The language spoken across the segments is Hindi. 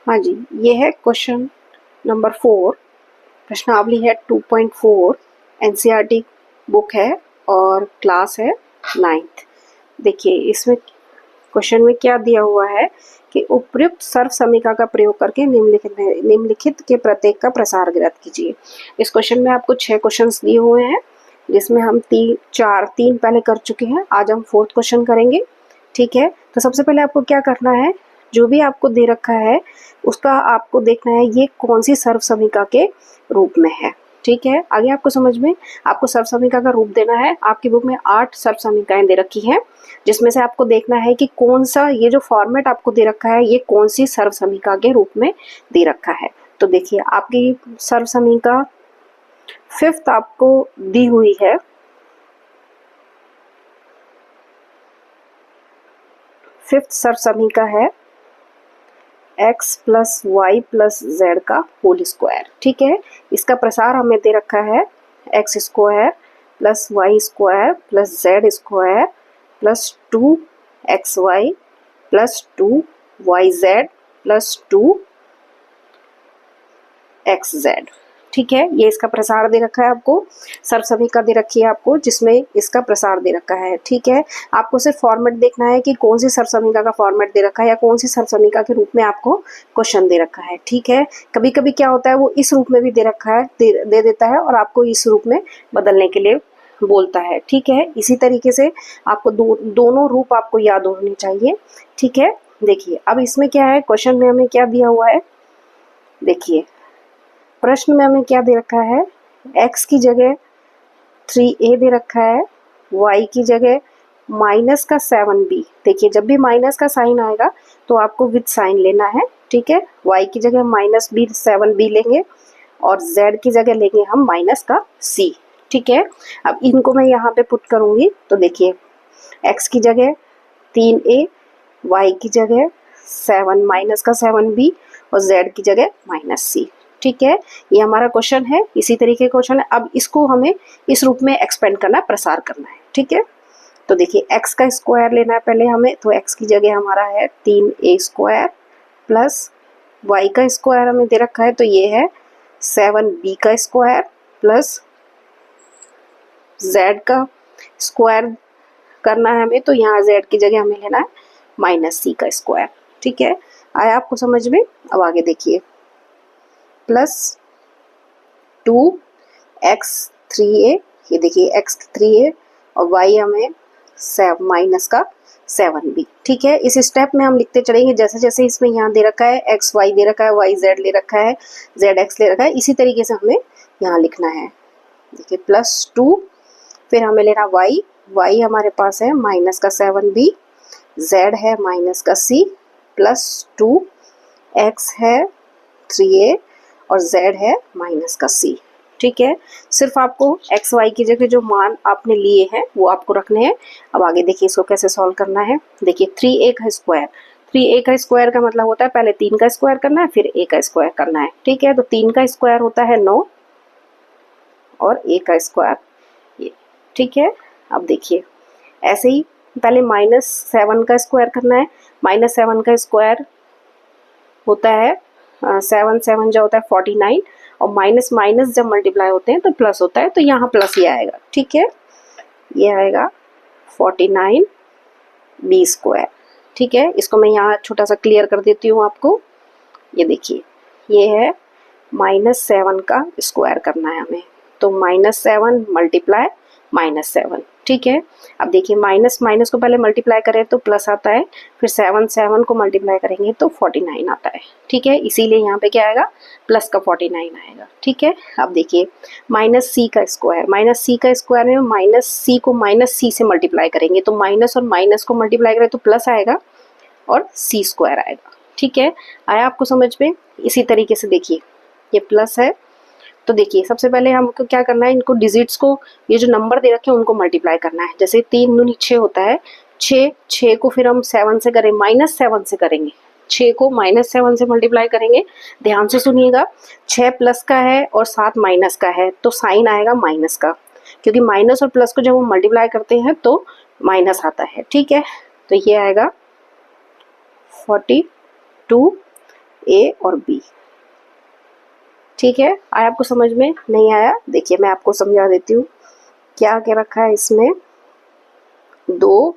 हाँ जी, ये है क्वेश्चन नंबर 4, प्रश्नावली है 2.4, एनसीईआरटी बुक है और क्लास है 9th। देखिए इसमें क्वेश्चन में क्या दिया हुआ है कि उपयुक्त सर्व समीकरण का प्रयोग करके निम्नलिखित के प्रत्येक का प्रसार ज्ञात कीजिए। इस क्वेश्चन में आपको 6 क्वेश्चंस दिए हुए हैं, जिसमें हम तीन पहले कर चुके हैं। आज हम 4th क्वेश्चन करेंगे। ठीक है, तो सबसे पहले आपको क्या करना है, जो भी आपको दे रखा है उसका आपको देखना है ये कौन सी सर्व समीकरण के रूप में है। ठीक है, आगे आपको समझ में आपको सर्व समीकरण का रूप देना है। आपकी बुक में 8 सर्व समीकरण दे रखी हैं, जिसमें से आपको देखना है कि कौन सा ये जो फॉर्मेट आपको दे रखा है ये कौन सी सर्व समीकरण के रूप में दे रखा है। तो देखिए आपकी सर्व समीकरण 5th आपको दी हुई है। 5th सर्व समीकरण है x plus Y plus Z का होल स्क्वायर। ठीक है, इसका प्रसार हमें दे रखा है X square plus Y square plus Z square plus 2xy plus 2yz plus 2xz। ठीक है, ये इसका प्रसार दे रखा है आपको, सर्व समीकरण दे रखी है आपको जिसमें इसका प्रसार दे रखा है। ठीक है, आपको सिर्फ फॉर्मेट देखना है कि कौन सी सर्व समीकरण का फॉर्मेट दे रखा है या कौन सी सर्व समीकरण के रूप में आपको क्वेश्चन दे रखा है। ठीक है, कभी कभी क्या होता है वो इस रूप में भी दे रखा है, दे देता है और आपको इस रूप में बदलने के लिए बोलता है। ठीक है, इसी तरीके से आपको दोनों रूप आपको याद होने चाहिए। ठीक है, देखिए अब इसमें क्या है, क्वेश्चन में हमें क्या दिया हुआ है। देखिए प्रश्न में हमें क्या दे रखा है, x की जगह 3a दे रखा है, y की जगह माइनस का 7b। देखिए जब भी माइनस का साइन आएगा तो आपको विद साइन लेना है। ठीक है, y की जगह माइनस b 7b लेंगे और z की जगह लेंगे हम माइनस का c। ठीक है, अब इनको मैं यहाँ पे पुट करूँगी तो देखिए x की जगह 3a, y की जगह 7 माइनस का 7b और z की जगह माइनस c। ठीक है, ये हमारा क्वेश्चन है, इसी तरीके का क्वेश्चन है। अब इसको हमें इस रूप में एक्सपेंड करना है, प्रसार करना है। ठीक है, तो देखिए x का स्क्वायर लेना है पहले हमें, तो x की जगह हमारा है 3a स्क्वायर प्लस y का स्क्वायर हमें दे रखा है तो ये है 7b का स्क्वायर प्लस z का स्क्वायर करना है हमें, तो यहाँ z की जगह हमें लेना है माइनस c का स्क्वायर। ठीक है, आया आपको समझ में। अब आगे देखिए प्लस 2x3a, ये देखिए x3a और y हमें माइनस का 7b। ठीक है, इस स्टेप में हम लिखते चलेंगे जैसे जैसे इसमें यहाँ दे रखा है एक्स वाई दे रखा है, वाई जेड ले रखा है, जेड एक्स ले रखा है, इसी तरीके से हमें यहाँ लिखना है। देखिए प्लस 2, फिर हमें लेना y हमारे पास है माइनस का 7b, z है माइनस का c प्लस 2x है 3a और z है माइनस का c। ठीक है, सिर्फ आपको एक्स वाई की जगह जो मान आपने लिए हैं वो आपको रखने हैं। अब आगे देखिए इसको कैसे सॉल्व करना है। देखिए 3a का स्क्वायर, 3a का स्क्वायर का मतलब होता है पहले 3 का स्क्वायर करना है फिर a का स्क्वायर करना है। ठीक है, तो 3 का स्क्वायर होता है 9 और a का स्क्वायर ये। ठीक है, अब देखिए ऐसे ही पहले -7 का स्क्वायर करना है, -7 का स्क्वायर होता है 7 7 जो होता है 49 और माइनस माइनस जब मल्टीप्लाई होते हैं तो प्लस होता है, तो यहाँ प्लस ही आएगा। ठीक है, ये आएगा 49b स्क्वायर। ठीक है, इसको मैं यहाँ छोटा सा क्लियर कर देती हूँ आपको। ये देखिए ये है -7 का स्क्वायर करना है हमें, तो -7 मल्टीप्लाई -7। ठीक है, अब देखिए माइनस माइनस को पहले मल्टीप्लाई करें तो प्लस आता है, फिर 7 7 को मल्टीप्लाई करेंगे तो 49 आता है। ठीक है, इसीलिए यहाँ पे क्या आएगा प्लस का 49 आएगा। ठीक है, अब देखिए -c का स्क्वायर, -c का स्क्वायर में -c को -c से मल्टीप्लाई करेंगे तो माइनस और माइनस को मल्टीप्लाई करें तो प्लस आएगा और c स्क्वायर आएगा। ठीक है, आया आपको समझ में। इसी तरीके से देखिए ये प्लस है, तो देखिए सबसे पहले हमको क्या करना है, इनको डिजिट्स को ये जो नंबर दे रखे हैं उनको मल्टीप्लाई करना है। जैसे 3 दूनी 6 होता है, 6 को फिर हम 7 से करें, -7 से करेंगे, 6 को -7 से मल्टीप्लाई करेंगे। ध्यान से सुनिएगा, 6 प्लस का है और 7 माइनस का है तो साइन आएगा माइनस का, क्योंकि माइनस और प्लस को जब हम मल्टीप्लाई करते हैं तो माइनस आता है। ठीक है, तो ये आएगा 42 ए और बी। ठीक है, आया आपको समझ में? नहीं आया? देखिए मैं आपको समझा देती हूँ। क्या क्या रखा है इसमें, 2,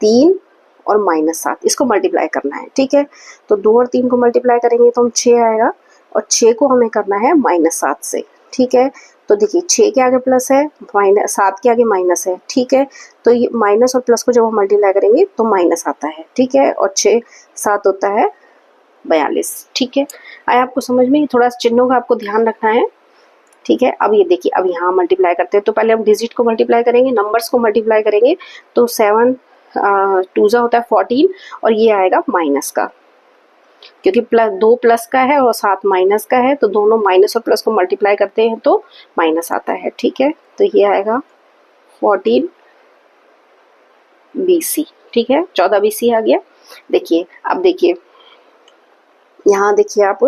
3 और -7, इसको मल्टीप्लाई करना है। ठीक है, तो 2 और 3 को मल्टीप्लाई करेंगे तो हम 6 आएगा, और 6 को हमें करना है -7 से। ठीक है, तो देखिए 6 के आगे प्लस है, -7 के आगे माइनस है। ठीक है, तो ये माइनस और प्लस को जब हम मल्टीप्लाई करेंगे तो माइनस आता है। ठीक है, और 6 7 होता है 42। ठीक है, आया आपको समझ में? थोड़ा चिन्हों का आपको ध्यान रखना है। ठीक है, अब ये देखिए, अब यहाँ मल्टीप्लाई करते हैं तो पहले हम डिजिट को मल्टीप्लाई करेंगे, नंबर्स को मल्टीप्लाई करेंगे। तो 7 2 होता है 14, और ये आएगा माइनस का, क्योंकि दो प्लस का है और 7 माइनस का है, तो दोनों माइनस और प्लस को मल्टीप्लाई करते हैं तो माइनस आता है। ठीक है, तो ये आएगा 14 BC। ठीक है, 14 BC आ गया। देखिए अब देखिए, यहाँ देखिए आप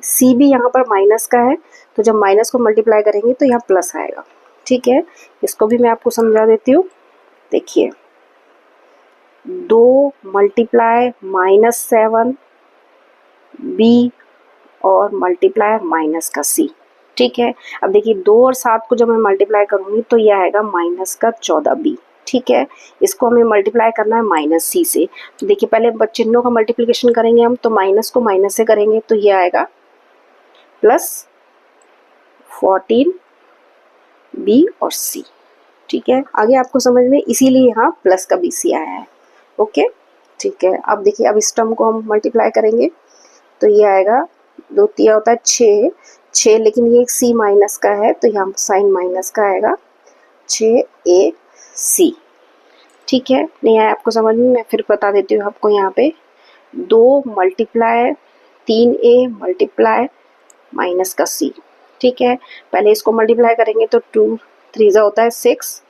सी भी यहाँ पर माइनस का है, तो जब माइनस को मल्टीप्लाई करेंगे तो यहाँ प्लस आएगा। ठीक है, इसको भी मैं आपको समझा देती हूँ। देखिए 2 मल्टीप्लाई -7 B और मल्टीप्लाई माइनस का C। ठीक है, अब देखिए 2 और 7 को जब मैं मल्टीप्लाई करूँगी तो ये आएगा -14 B। ठीक है, इसको हमें मल्टीप्लाई करना है -C से। तो देखिए पहले चिन्हों का मल्टीप्लिकेशन करेंगे हम, तो माइनस को माइनस से करेंगे तो ये आएगा +14 B और C। ठीक है, आगे आपको समझ में, इसीलिए यहाँ प्लस का BC आया है। ओके, ठीक है, अब देखिए अब इस टर्म को हम मल्टीप्लाई करेंगे तो ये आएगा 2 3 होता है 6, लेकिन ये C माइनस का है तो यहाँ साइन माइनस का आएगा 6AC। ठीक है, नहीं आया आपको समझ में? मैं फिर बता देती हूँ आपको। यहाँ पे 2 मल्टीप्लाई 3A मल्टीप्लाई माइनस का C। ठीक है, पहले इसको मल्टीप्लाई करेंगे तो 2 3 होता है 6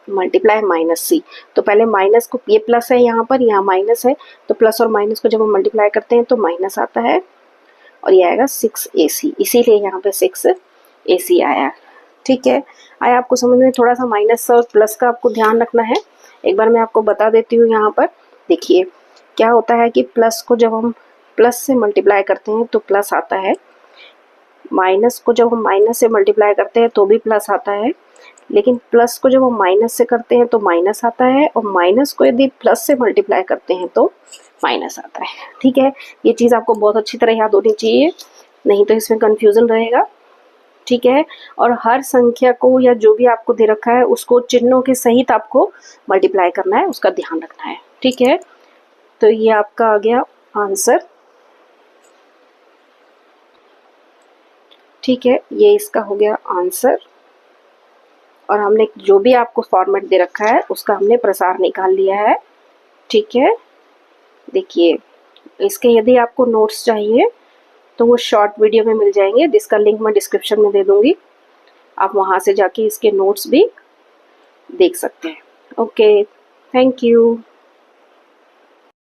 मल्टीप्लाई -C। तो पहले माइनस को, ये प्लस है यहाँ पर, यहाँ माइनस है, तो प्लस और माइनस को जब हम मल्टीप्लाई करते हैं तो माइनस आता है, और ये आएगा 6AC, इसीलिए यहाँ पे 6AC आया। ठीक है, आया आपको समझ में? थोड़ा सा माइनस और प्लस का आपको ध्यान रखना है। एक बार मैं आपको बता देती हूँ। यहाँ पर देखिए क्या होता है कि प्लस को जब हम प्लस से मल्टीप्लाई करते हैं तो प्लस आता है, माइनस को जब हम माइनस से मल्टीप्लाई करते हैं तो भी प्लस आता है, लेकिन प्लस को जब हम माइनस से करते हैं तो माइनस आता है, और माइनस को यदि प्लस से मल्टीप्लाई करते हैं तो माइनस आता है। ठीक है, ये चीज़ आपको बहुत अच्छी तरह याद होनी चाहिए, नहीं तो इसमें कंफ्यूजन रहेगा। ठीक है, और हर संख्या को या जो भी आपको दे रखा है उसको चिन्हों के सहित आपको मल्टीप्लाई करना है, उसका ध्यान रखना है। ठीक है, तो ये आपका आ गया आंसर। ठीक है, ये इसका हो गया आंसर, और हमने जो भी आपको फॉर्मेट दे रखा है उसका हमने प्रसार निकाल लिया है। ठीक है, देखिए इसके यदि आपको नोट्स चाहिए तो वो शॉर्ट वीडियो में मिल जाएंगे, जिसका लिंक मैं डिस्क्रिप्शन में दे दूंगी। आप वहाँ से जाके इसके नोट्स भी देख सकते हैं। Okay, thank you.